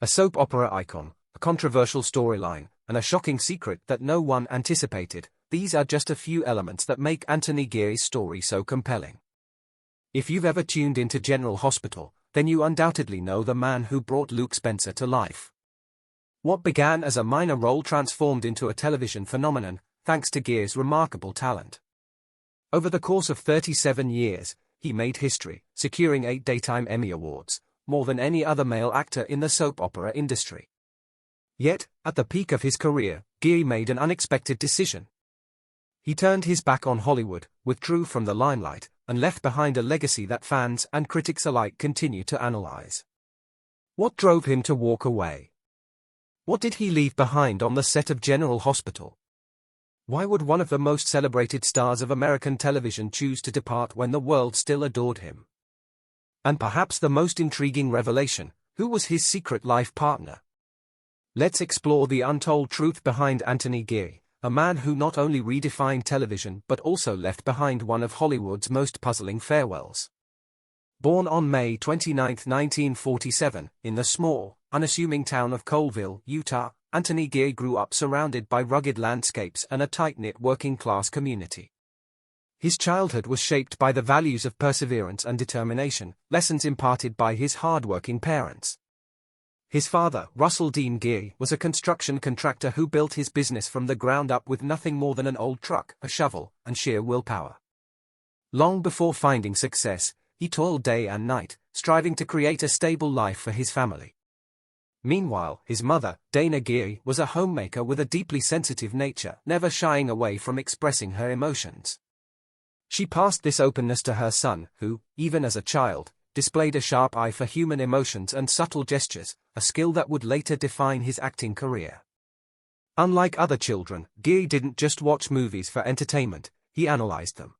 A soap opera icon, a controversial storyline, and a shocking secret that no one anticipated, these are just a few elements that make Anthony Geary's story so compelling. If you've ever tuned into General Hospital, then you undoubtedly know the man who brought Luke Spencer to life. What began as a minor role transformed into a television phenomenon, thanks to Geary's remarkable talent. Over the course of 37 years, he made history, securing 8 Daytime Emmy Awards, more than any other male actor in the soap opera industry. Yet, at the peak of his career, Geary made an unexpected decision. He turned his back on Hollywood, withdrew from the limelight, and left behind a legacy that fans and critics alike continue to analyze. What drove him to walk away? What did he leave behind on the set of General Hospital? Why would one of the most celebrated stars of American television choose to depart when the world still adored him? And perhaps the most intriguing revelation, who was his secret life partner? Let's explore the untold truth behind Anthony Geary, a man who not only redefined television but also left behind one of Hollywood's most puzzling farewells. Born on May 29, 1947, in the small, unassuming town of Colville, Utah, Anthony Geary grew up surrounded by rugged landscapes and a tight-knit working-class community. His childhood was shaped by the values of perseverance and determination, lessons imparted by his hard-working parents. His father, Russell Dean Geary, was a construction contractor who built his business from the ground up with nothing more than an old truck, a shovel, and sheer willpower. Long before finding success, he toiled day and night, striving to create a stable life for his family. Meanwhile, his mother, Dana Geary, was a homemaker with a deeply sensitive nature, never shying away from expressing her emotions. She passed this openness to her son, who, even as a child, displayed a sharp eye for human emotions and subtle gestures, a skill that would later define his acting career. Unlike other children, Geary didn't just watch movies for entertainment, he analyzed them.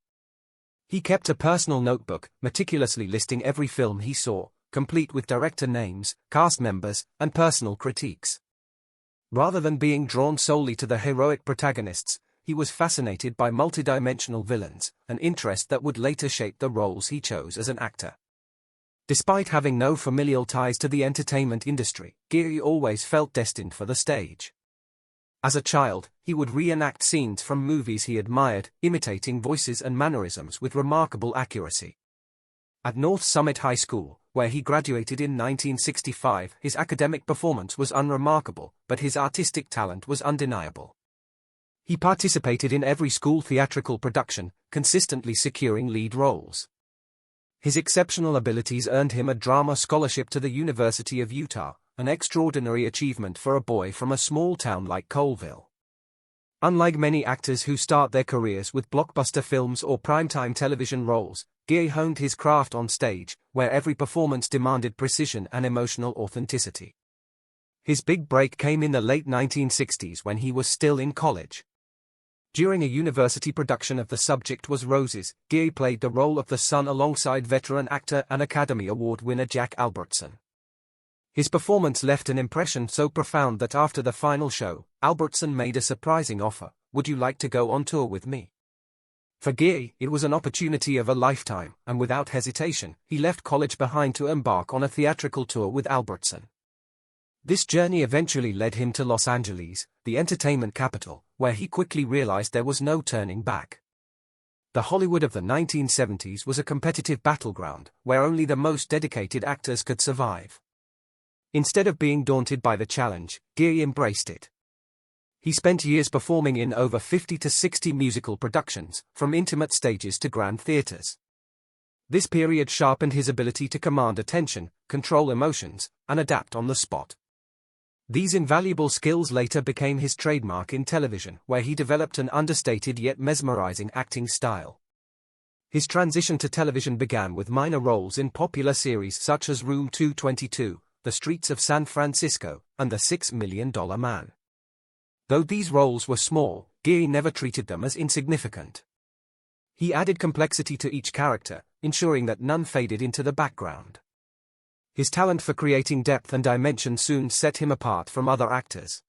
He kept a personal notebook, meticulously listing every film he saw, complete with director names, cast members, and personal critiques. Rather than being drawn solely to the heroic protagonists, he was fascinated by multidimensional villains, an interest that would later shape the roles he chose as an actor. Despite having no familial ties to the entertainment industry, Geary always felt destined for the stage. As a child, he would reenact scenes from movies he admired, imitating voices and mannerisms with remarkable accuracy. At North Summit High School, where he graduated in 1965, his academic performance was unremarkable, but his artistic talent was undeniable. He participated in every school theatrical production, consistently securing lead roles. His exceptional abilities earned him a drama scholarship to the University of Utah, an extraordinary achievement for a boy from a small town like Colville. Unlike many actors who start their careers with blockbuster films or primetime television roles, Geary honed his craft on stage, where every performance demanded precision and emotional authenticity. His big break came in the late 1960s when he was still in college. During a university production of The Subject Was Roses, Geary played the role of the son alongside veteran actor and Academy Award winner Jack Albertson. His performance left an impression so profound that after the final show, Albertson made a surprising offer: "Would you like to go on tour with me?" For Geary, it was an opportunity of a lifetime, and without hesitation, he left college behind to embark on a theatrical tour with Albertson. This journey eventually led him to Los Angeles, the entertainment capital, where he quickly realized there was no turning back. The Hollywood of the 1970s was a competitive battleground, where only the most dedicated actors could survive. Instead of being daunted by the challenge, Geary embraced it. He spent years performing in over 50 to 60 musical productions, from intimate stages to grand theaters. This period sharpened his ability to command attention, control emotions, and adapt on the spot. These invaluable skills later became his trademark in television, where he developed an understated yet mesmerizing acting style. His transition to television began with minor roles in popular series such as Room 222, The Streets of San Francisco, and The $6 Million Man. Though these roles were small, Geary never treated them as insignificant. He added complexity to each character, ensuring that none faded into the background. His talent for creating depth and dimension soon set him apart from other actors.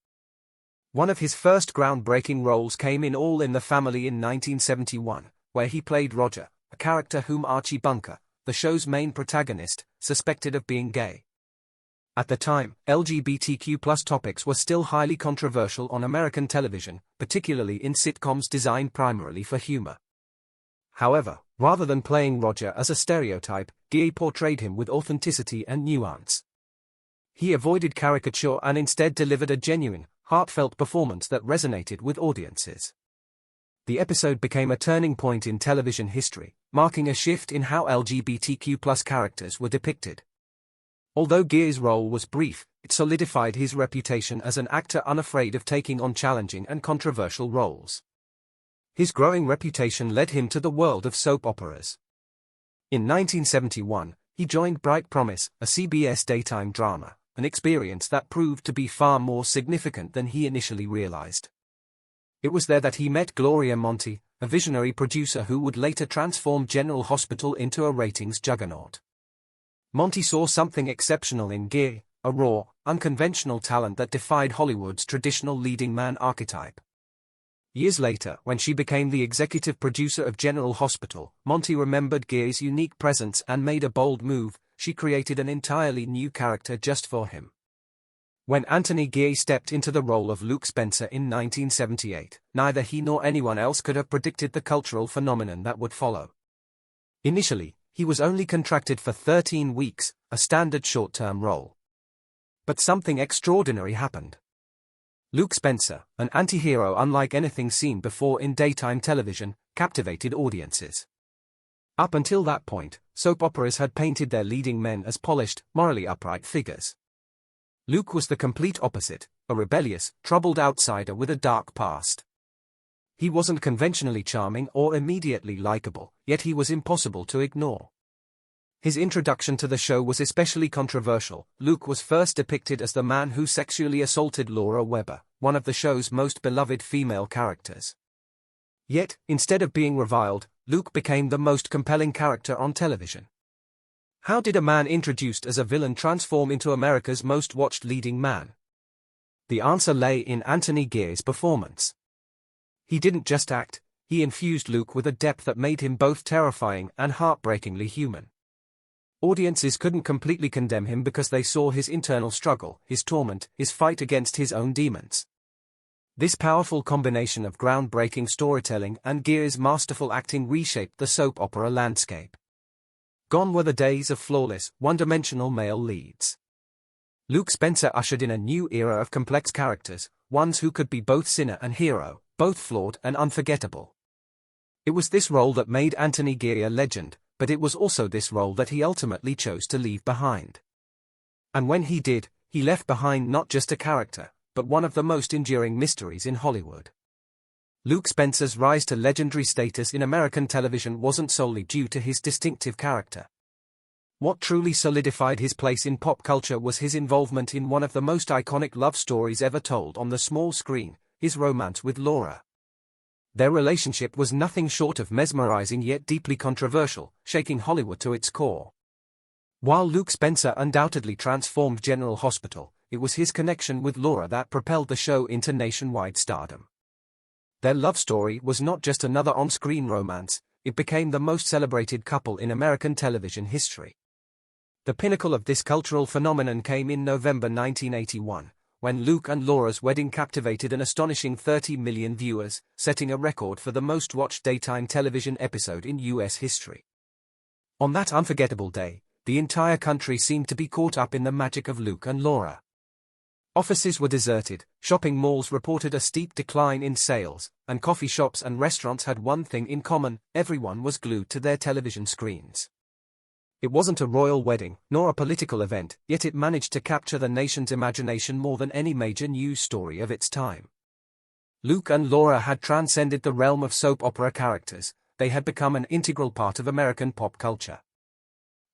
One of his first groundbreaking roles came in All in the Family in 1971, where he played Roger, a character whom Archie Bunker, the show's main protagonist, suspected of being gay. At the time, LGBTQ+ topics were still highly controversial on American television, particularly in sitcoms designed primarily for humor. However, rather than playing Roger as a stereotype, Geary portrayed him with authenticity and nuance. He avoided caricature and instead delivered a genuine, heartfelt performance that resonated with audiences. The episode became a turning point in television history, marking a shift in how LGBTQ+ characters were depicted. Although Geary's role was brief, it solidified his reputation as an actor unafraid of taking on challenging and controversial roles. His growing reputation led him to the world of soap operas. In 1971, he joined Bright Promise, a CBS daytime drama, an experience that proved to be far more significant than he initially realized. It was there that he met Gloria Monty, a visionary producer who would later transform General Hospital into a ratings juggernaut. Monty saw something exceptional in Geary, a raw, unconventional talent that defied Hollywood's traditional leading man archetype. Years later, when she became the executive producer of General Hospital, Monty remembered Geary's unique presence and made a bold move. She created an entirely new character just for him. When Anthony Geary stepped into the role of Luke Spencer in 1978, neither he nor anyone else could have predicted the cultural phenomenon that would follow. Initially, he was only contracted for 13 weeks, a standard short-term role. But something extraordinary happened. Luke Spencer, an anti-hero unlike anything seen before in daytime television, captivated audiences. Up until that point, soap operas had painted their leading men as polished, morally upright figures. Luke was the complete opposite, a rebellious, troubled outsider with a dark past. He wasn't conventionally charming or immediately likable, yet he was impossible to ignore. His introduction to the show was especially controversial. Luke was first depicted as the man who sexually assaulted Laura Webber, one of the show's most beloved female characters. Yet, instead of being reviled, Luke became the most compelling character on television. How did a man introduced as a villain transform into America's most watched leading man? The answer lay in Anthony Geary's performance. He didn't just act, he infused Luke with a depth that made him both terrifying and heartbreakingly human. Audiences couldn't completely condemn him because they saw his internal struggle, his torment, his fight against his own demons. This powerful combination of groundbreaking storytelling and Geary's masterful acting reshaped the soap opera landscape. Gone were the days of flawless, one-dimensional male leads. Luke Spencer ushered in a new era of complex characters, ones who could be both sinner and hero, both flawed and unforgettable. It was this role that made Anthony Geary a legend, but it was also this role that he ultimately chose to leave behind. And when he did, he left behind not just a character, but one of the most enduring mysteries in Hollywood. Luke Spencer's rise to legendary status in American television wasn't solely due to his distinctive character. What truly solidified his place in pop culture was his involvement in one of the most iconic love stories ever told on the small screen, his romance with Laura. Their relationship was nothing short of mesmerizing yet deeply controversial, shaking Hollywood to its core. While Luke Spencer undoubtedly transformed General Hospital, it was his connection with Laura that propelled the show into nationwide stardom. Their love story was not just another on-screen romance, it became the most celebrated couple in American television history. The pinnacle of this cultural phenomenon came in November 1981, when Luke and Laura's wedding captivated an astonishing 30 million viewers, setting a record for the most-watched daytime television episode in U.S. history. On that unforgettable day, the entire country seemed to be caught up in the magic of Luke and Laura. Offices were deserted, shopping malls reported a steep decline in sales, and coffee shops and restaurants had one thing in common: everyone was glued to their television screens. It wasn't a royal wedding, nor a political event, yet it managed to capture the nation's imagination more than any major news story of its time. Luke and Laura had transcended the realm of soap opera characters, they had become an integral part of American pop culture.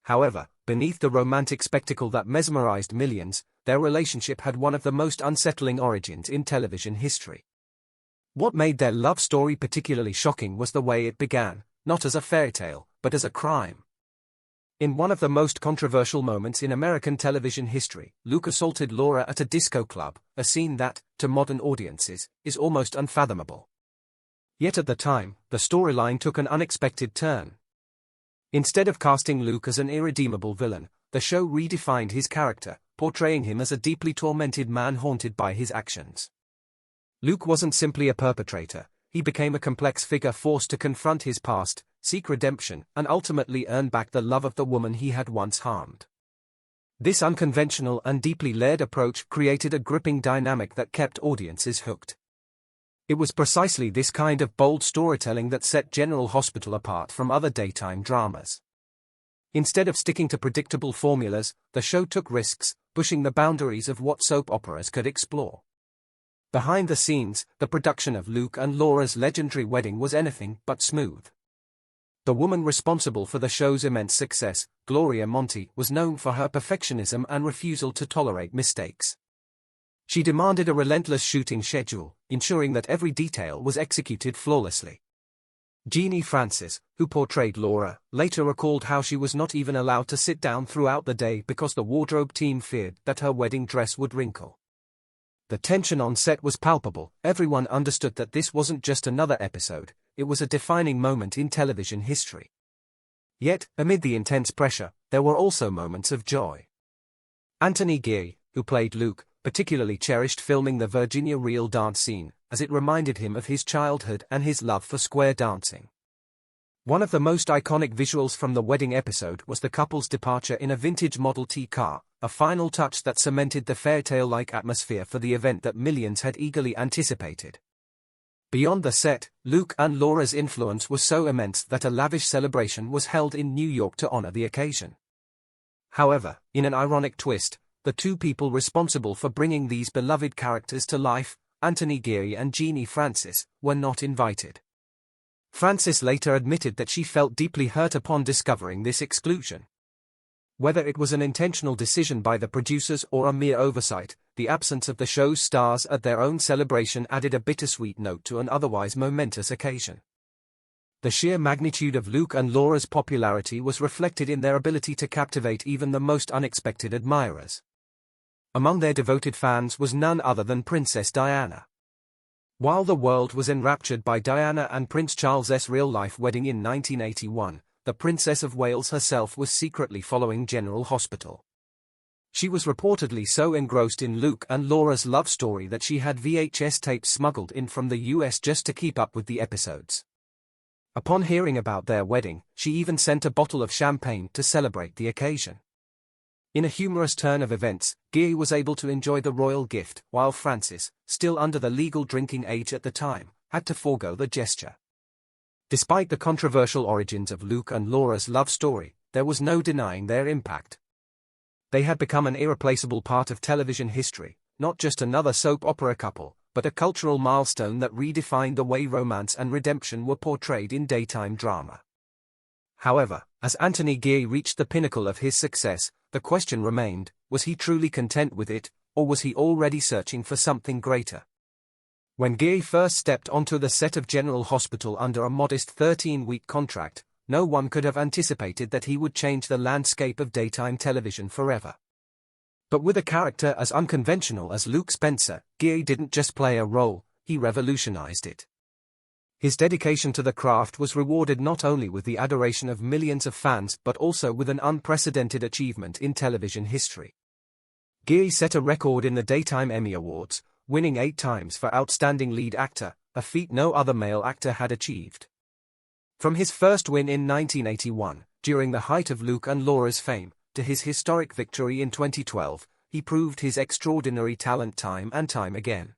However, beneath the romantic spectacle that mesmerized millions, their relationship had one of the most unsettling origins in television history. What made their love story particularly shocking was the way it began, not as a fairy tale, but as a crime. In one of the most controversial moments in American television history, Luke assaulted Laura at a disco club, a scene that, to modern audiences, is almost unfathomable. Yet at the time, the storyline took an unexpected turn. Instead of casting Luke as an irredeemable villain, the show redefined his character, portraying him as a deeply tormented man haunted by his actions. Luke wasn't simply a perpetrator, he became a complex figure forced to confront his past, seek redemption, and ultimately earn back the love of the woman he had once harmed. This unconventional and deeply layered approach created a gripping dynamic that kept audiences hooked. It was precisely this kind of bold storytelling that set General Hospital apart from other daytime dramas. Instead of sticking to predictable formulas, the show took risks, pushing the boundaries of what soap operas could explore. Behind the scenes, the production of Luke and Laura's legendary wedding was anything but smooth. The woman responsible for the show's immense success, Gloria Monty, was known for her perfectionism and refusal to tolerate mistakes. She demanded a relentless shooting schedule, ensuring that every detail was executed flawlessly. Geary Francis, who portrayed Laura, later recalled how she was not even allowed to sit down throughout the day because the wardrobe team feared that her wedding dress would wrinkle. The tension on set was palpable. Everyone understood that this wasn't just another episode, it was a defining moment in television history. Yet, amid the intense pressure, there were also moments of joy. Anthony Geary, who played Luke, particularly cherished filming the Virginia reel dance scene, as it reminded him of his childhood and his love for square dancing. One of the most iconic visuals from the wedding episode was the couple's departure in a vintage Model T car, a final touch that cemented the fairytale-like atmosphere for the event that millions had eagerly anticipated. Beyond the set, Luke and Laura's influence was so immense that a lavish celebration was held in New York to honor the occasion. However, in an ironic twist, the two people responsible for bringing these beloved characters to life, Anthony Geary and Geary Francis, were not invited. Francis later admitted that she felt deeply hurt upon discovering this exclusion. Whether it was an intentional decision by the producers or a mere oversight, the absence of the show's stars at their own celebration added a bittersweet note to an otherwise momentous occasion. The sheer magnitude of Luke and Laura's popularity was reflected in their ability to captivate even the most unexpected admirers. Among their devoted fans was none other than Princess Diana. While the world was enraptured by Diana and Prince Charles's real-life wedding in 1981, the Princess of Wales herself was secretly following General Hospital. She was reportedly so engrossed in Luke and Laura's love story that she had VHS tapes smuggled in from the US just to keep up with the episodes. Upon hearing about their wedding, she even sent a bottle of champagne to celebrate the occasion. In a humorous turn of events, Geary was able to enjoy the royal gift, while Francis, still under the legal drinking age at the time, had to forego the gesture. Despite the controversial origins of Luke and Laura's love story, there was no denying their impact. They had become an irreplaceable part of television history, not just another soap opera couple, but a cultural milestone that redefined the way romance and redemption were portrayed in daytime drama. However, as Anthony Geary reached the pinnacle of his success, the question remained, was he truly content with it, or was he already searching for something greater? When Geary first stepped onto the set of General Hospital under a modest 13-week contract, no one could have anticipated that he would change the landscape of daytime television forever. But with a character as unconventional as Luke Spencer, Geary didn't just play a role, he revolutionized it. His dedication to the craft was rewarded not only with the adoration of millions of fans but also with an unprecedented achievement in television history. Geary set a record in the Daytime Emmy Awards, winning 8 times for Outstanding Lead Actor, a feat no other male actor had achieved. From his first win in 1981, during the height of Luke and Laura's fame, to his historic victory in 2012, he proved his extraordinary talent time and time again.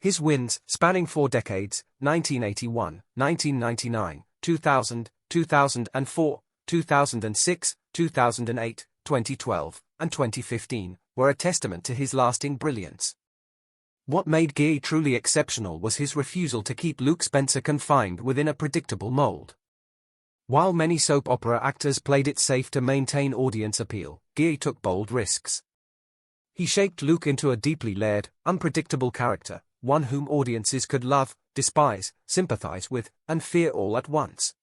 His wins, spanning 4 decades, 1981, 1999, 2000, 2004, 2006, 2008, 2012, and 2015, were a testament to his lasting brilliance. What made Geary truly exceptional was his refusal to keep Luke Spencer confined within a predictable mold. While many soap opera actors played it safe to maintain audience appeal, Geary took bold risks. He shaped Luke into a deeply layered, unpredictable character, one whom audiences could love, despise, sympathize with, and fear all at once.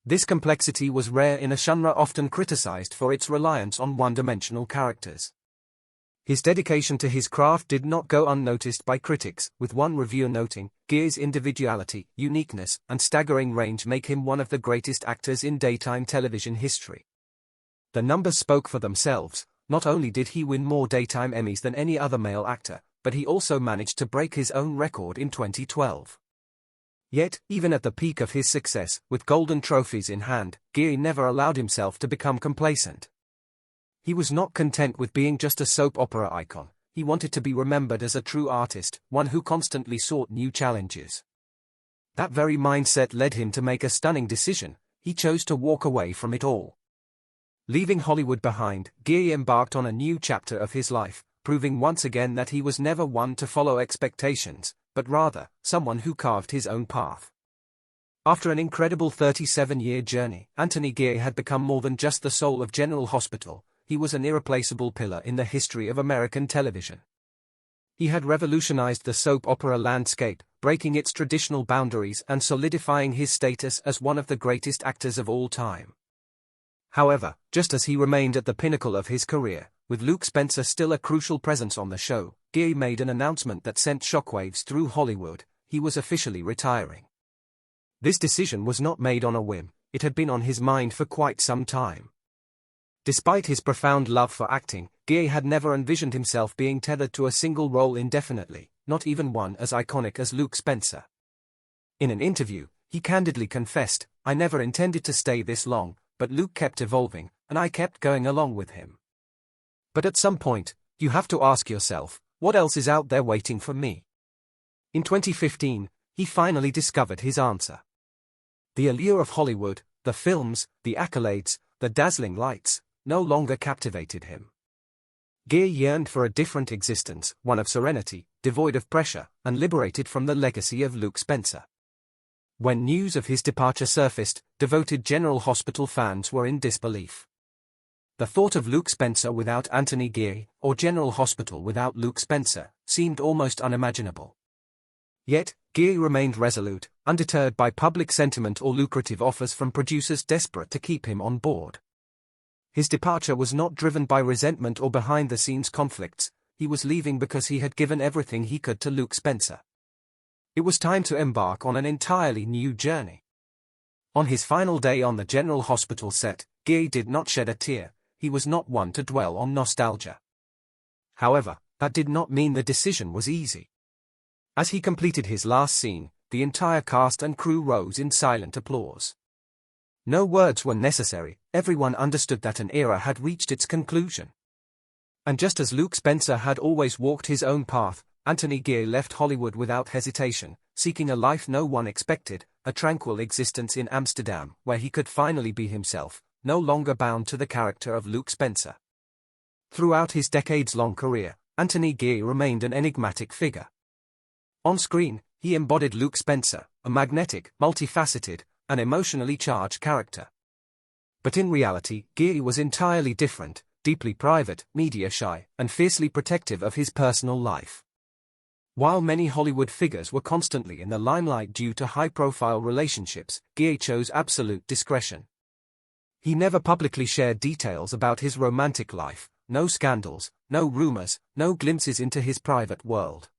This complexity was rare in a genre often criticized for its reliance on one-dimensional characters. His dedication to his craft did not go unnoticed by critics, with one reviewer noting, Geary's individuality, uniqueness, and staggering range make him one of the greatest actors in daytime television history. The numbers spoke for themselves. not only did he win more daytime Emmys than any other male actor, but he also managed to break his own record in 2012. Yet, even at the peak of his success, with golden trophies in hand, Geary never allowed himself to become complacent. He was not content with being just a soap opera icon. He wanted to be remembered as a true artist, one who constantly sought new challenges. That very mindset led him to make a stunning decision. He chose to walk away from it all. Leaving Hollywood behind, Geary embarked on a new chapter of his life, proving once again that he was never one to follow expectations, but rather, someone who carved his own path. After an incredible 37-year journey, Anthony Geary had become more than just the soul of General Hospital. He was an irreplaceable pillar in the history of American television. He had revolutionized the soap opera landscape, breaking its traditional boundaries and solidifying his status as one of the greatest actors of all time. However, just as he remained at the pinnacle of his career, with Luke Spencer still a crucial presence on the show, Geary made an announcement that sent shockwaves through Hollywood. He was officially retiring. This decision was not made on a whim, it had been on his mind for quite some time. Despite his profound love for acting, Geary had never envisioned himself being tethered to a single role indefinitely, not even one as iconic as Luke Spencer. In an interview, he candidly confessed, "I never intended to stay this long, but Luke kept evolving, and I kept going along with him. But at some point, you have to ask yourself, what else is out there waiting for me?" In 2015, he finally discovered his answer. The allure of Hollywood, the films, the accolades, the dazzling lights, no longer captivated him. Geary yearned for a different existence, one of serenity, devoid of pressure, and liberated from the legacy of Luke Spencer. When news of his departure surfaced, devoted General Hospital fans were in disbelief. The thought of Luke Spencer without Anthony Geary, or General Hospital without Luke Spencer, seemed almost unimaginable. Yet, Geary remained resolute, undeterred by public sentiment or lucrative offers from producers desperate to keep him on board. His departure was not driven by resentment or behind-the-scenes conflicts. He was leaving because he had given everything he could to Luke Spencer. It was time to embark on an entirely new journey. On his final day on the General Hospital set, Geary did not shed a tear. He was not one to dwell on nostalgia. However, that did not mean the decision was easy. As he completed his last scene, the entire cast and crew rose in silent applause. No words were necessary, everyone understood that an era had reached its conclusion. And just as Luke Spencer had always walked his own path, Anthony Geary left Hollywood without hesitation, seeking a life no one expected, a tranquil existence in Amsterdam, where he could finally be himself, no longer bound to the character of Luke Spencer. Throughout his decades-long career, Anthony Geary remained an enigmatic figure. On screen, he embodied Luke Spencer, a magnetic, multifaceted, and emotionally charged character. But in reality, Geary was entirely different, deeply private, media-shy, and fiercely protective of his personal life. While many Hollywood figures were constantly in the limelight due to high-profile relationships, Geary chose absolute discretion. He never publicly shared details about his romantic life, no scandals, no rumors, no glimpses into his private world.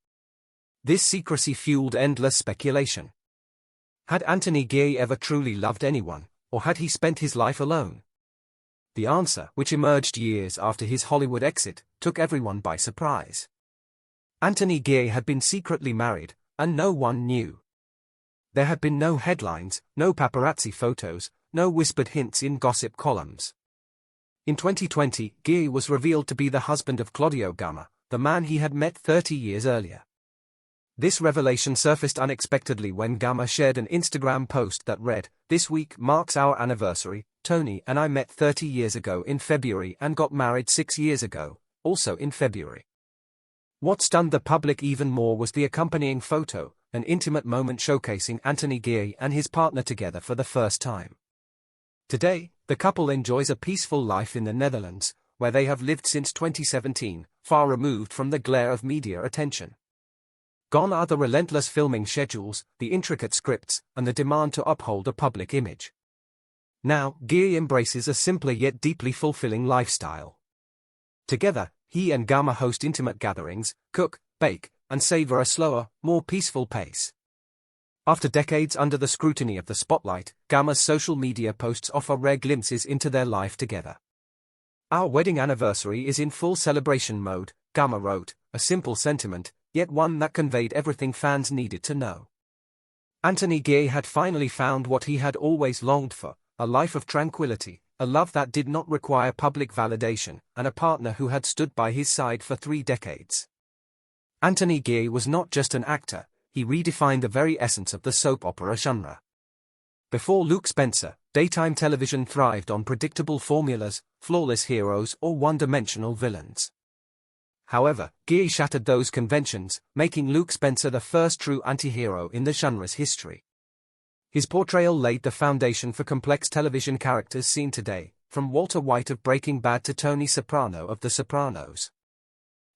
This secrecy fueled endless speculation. Had Anthony Geary ever truly loved anyone, or had he spent his life alone? The answer, which emerged years after his Hollywood exit, took everyone by surprise. Anthony Geary had been secretly married, and no one knew. There had been no headlines, no paparazzi photos, no whispered hints in gossip columns. In 2020, Geary was revealed to be the husband of Claudio Gama, the man he had met 30 years earlier. This revelation surfaced unexpectedly when Gama shared an Instagram post that read, "This week marks our anniversary. Tony and I met 30 years ago in February and got married 6 years ago, also in February." What stunned the public even more was the accompanying photo, an intimate moment showcasing Anthony Geary and his partner together for the first time. Today, the couple enjoys a peaceful life in the Netherlands, where they have lived since 2017, far removed from the glare of media attention. Gone are the relentless filming schedules, the intricate scripts, and the demand to uphold a public image. Now, Geary embraces a simpler yet deeply fulfilling lifestyle. Together, he and Gama host intimate gatherings, cook, bake, and savor a slower, more peaceful pace. After decades under the scrutiny of the spotlight, Gama's social media posts offer rare glimpses into their life together. Our wedding anniversary is in full celebration mode, Gamma wrote, a simple sentiment, yet one that conveyed everything fans needed to know. Anthony Geary had finally found what he had always longed for, a life of tranquility, a love that did not require public validation, and a partner who had stood by his side for 3 decades. Anthony Geary was not just an actor, he redefined the very essence of the soap opera genre. Before Luke Spencer, daytime television thrived on predictable formulas, flawless heroes, or one-dimensional villains. However, Geary shattered those conventions, making Luke Spencer the first true anti-hero in the genre's history. His portrayal laid the foundation for complex television characters seen today, from Walter White of Breaking Bad to Tony Soprano of The Sopranos.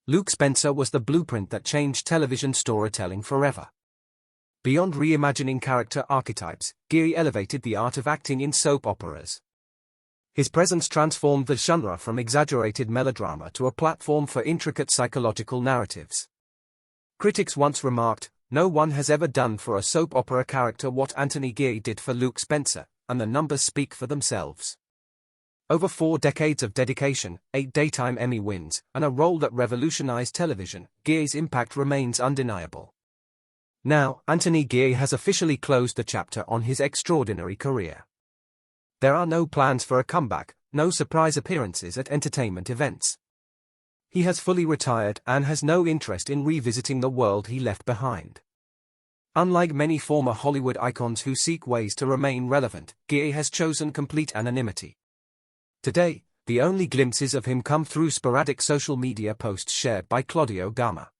Luke Spencer was the blueprint that changed television storytelling forever. Beyond reimagining character archetypes, Geary elevated the art of acting in soap operas. His presence transformed the genre from exaggerated melodrama to a platform for intricate psychological narratives. Critics once remarked, "No one has ever done for a soap opera character what Anthony Geary did for Luke Spencer," and the numbers speak for themselves. Over 4 decades of dedication, 8 Daytime Emmy wins, and a role that revolutionized television, Geary's impact remains undeniable. Now, Anthony Geary has officially closed the chapter on his extraordinary career. There are no plans for a comeback, no surprise appearances at entertainment events. He has fully retired and has no interest in revisiting the world he left behind. Unlike many former Hollywood icons who seek ways to remain relevant, Geary has chosen complete anonymity. Today, the only glimpses of him come through sporadic social media posts shared by Claudio Gama.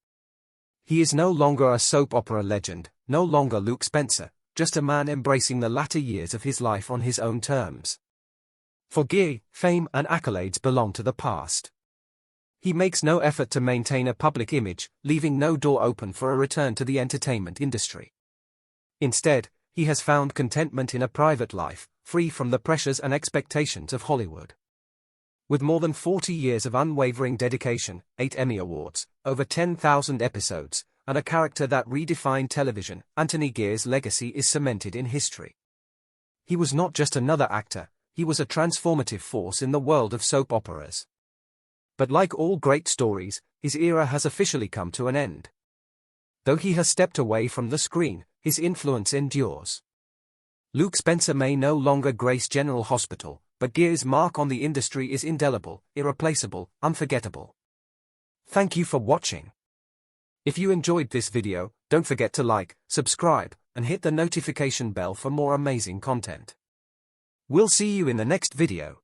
He is no longer a soap opera legend, no longer Luke Spencer, just a man embracing the latter years of his life on his own terms. For Geary, fame and accolades belong to the past. He makes no effort to maintain a public image, leaving no door open for a return to the entertainment industry. Instead, he has found contentment in a private life, free from the pressures and expectations of Hollywood. With more than 40 years of unwavering dedication, 8 Emmy Awards, over 10,000 episodes, and a character that redefined television, Anthony Geary's legacy is cemented in history. He was not just another actor, he was a transformative force in the world of soap operas. But like all great stories, his era has officially come to an end. Though he has stepped away from the screen, his influence endures. Luke Spencer may no longer grace General Hospital, but Geary's mark on the industry is indelible, irreplaceable, unforgettable. Thank you for watching. If you enjoyed this video, don't forget to like, subscribe, and hit the notification bell for more amazing content. We'll see you in the next video.